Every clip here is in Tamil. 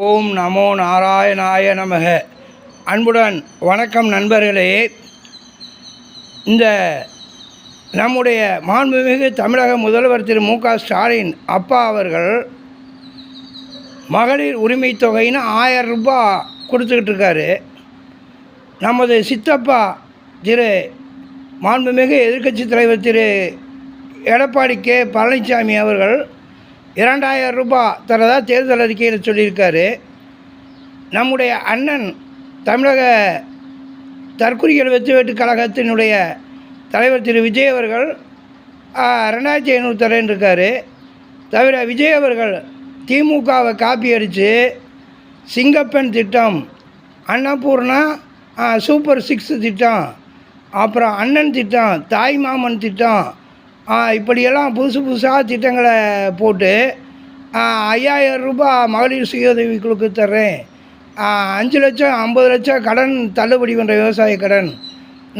ஓம் நமோ நாராயணாய நமக. அன்புடன் வணக்கம் நண்பர்களே. இந்த நம்முடைய மாண்புமிகு தமிழக முதல்வர் திரு மு.க. ஸ்டாலின் அப்பா அவர்கள் மகளிர் உரிமை தொகைன்னு 1000 ரூபாய் கொடுத்துக்கிட்டு இருக்காரு. நமது சித்தப்பா திரு மாண்புமிகு எதிர்க்கட்சி தலைவர் திரு எடப்பாடி கே பழனிசாமி அவர்கள் 2000 ரூபாய் தரதா தேர்தல் அறிக்கையில் சொல்லியிருக்காரு. நம்முடைய அண்ணன் தமிழக தற்குறிகள் வெற்றி கழகத்தினுடைய தலைவர் திரு விஜய் அவர்கள் 2500 தரேன்னு இருக்கார். தவிர விஜய் அவர்கள் திமுகவை காப்பி அடித்து சிங்கப்பெண் திட்டம், அன்னபூர்ணா சூப்பர் 6 திட்டம், அப்புறம் அண்ணன் திட்டம், தாய் மாமன் திட்டம், இப்படியெல்லாம் புதுசாக திட்டங்களை போட்டு 5000 ரூபாய் மகளிர் சுய உதவிக்குழுக்கு தர்றேன், 5 லட்சம் 50 லட்சம் கடன் தள்ளுபடி பண்ணுற விவசாய கடன்,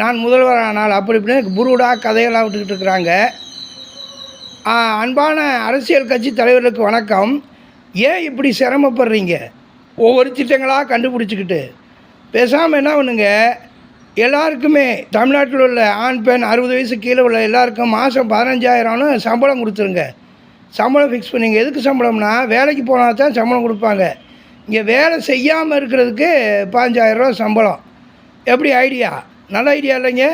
நான் முதல்வரானால் அப்படி இப்படின்னு புருடாக கதையெல்லாம் விட்டுக்கிட்டு இருக்கிறாங்க. அன்பான அரசியல் கட்சி தலைவர்களுக்கு வணக்கம். ஏன் இப்படி சிரமப்படுறீங்க? ஒவ்வொரு திட்டங்களாக கண்டுபிடிச்சிக்கிட்டு பேசாமல் என்ன பண்ணுங்க, எல்லாருக்குமே தமிழ்நாட்டில் உள்ள ஆண் பெண் 60 வயசு கீழே உள்ள எல்லாருக்கும் மாதம் 15000னு சம்பளம் கொடுத்துருங்க. சம்பளம் ஃபிக்ஸ் பண்ணிங்க. எதுக்கு சம்பளம்னா, வேலைக்கு போனால் தான் சம்பளம் கொடுப்பாங்க. இங்கே வேலை செய்யாமல் இருக்கிறதுக்கு 15000 ரூபா சம்பளம். எப்படி ஐடியா? நல்ல ஐடியா இல்லைங்க.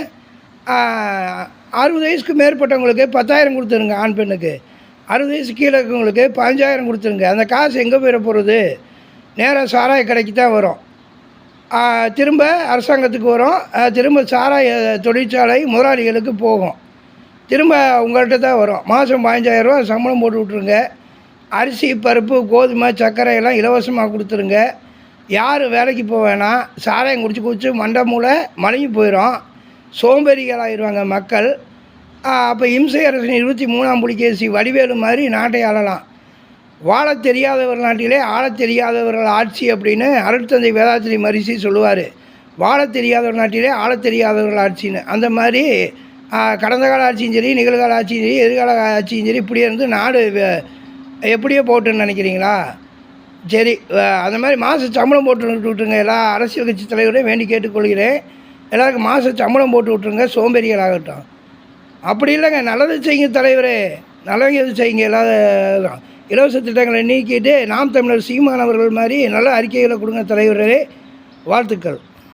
60 வயசுக்கு மேற்பட்டவங்களுக்கு 10000 கொடுத்துருங்க. ஆண் பெண்ணுக்கு 60 வயசு கீழே இருக்கவங்களுக்கு 15000 கொடுத்துருங்க. அந்த காசு எங்கே போயிட போகிறது? நேராக சாராய கடைக்கு தான் வரும், திரும்ப அரசாங்கத்துக்கு வரும், திரும்ப சாராய தொழிற்சாலை முதலாளிகளுக்கு போகும், திரும்ப உங்கள்கிட்ட தான் வரும். மாதம் 15000 ரூபா சம்பளம் போட்டு விட்ருங்க. அரிசி பருப்பு கோதுமை சர்க்கரை எல்லாம் இலவசமாக கொடுத்துருங்க. யாரும் வேலைக்கு போக வேணாம். சாராயம் குடிச்சு மண்டை மூளை மலங்கி போயிடும், சோம்பேறிகளாகிடுவாங்க மக்கள். அப்போ இம்சை அரசின் 23ஆம் புலிகேசி வடிவேலு மாதிரி நாட்டை ஆளலாம். வாழ தெரியாதவர் நாட்டிலே ஆள தெரியாதவர்கள் ஆட்சி அப்படின்னு அருட்தந்தை வேதாத்திரி மரிசி சொல்லுவார். வாழ தெரியாதவர் நாட்டிலே ஆள தெரியாதவர்கள் ஆட்சின்னு. அந்த மாதிரி கடந்த கால ஆட்சியும் சரி, நிகழ்கால ஆட்சியும் சரி, எதிர்கால ஆட்சியும் சரி, இப்படியே இருந்து நாடு எப்படியோ போட்டுன்னு நினைக்கிறீங்களா? சரி, அந்த மாதிரி மாத சம்பளம் போட்டு விட்டுருங்க. எல்லா அரசியல் கட்சி தலைவரையும் வேண்டி கேட்டுக்கொள்கிறேன். எல்லாருக்கும் மாத சம்பளம் போட்டு விட்ருங்க, சோம்பேறிகளாகட்டும். அப்படி இல்லைங்க, நல்லது செய்யுங்க தலைவரே, நல்லது எது செய்யுங்க. எல்லா இலவச திட்டங்களை நீக்கிட்டு நாம் தமிழர் சீமானவர்கள் மாதிரி நல்ல அறிக்கைகளை கொடுங்க தலைவர்களே. வாழ்த்துக்கள்.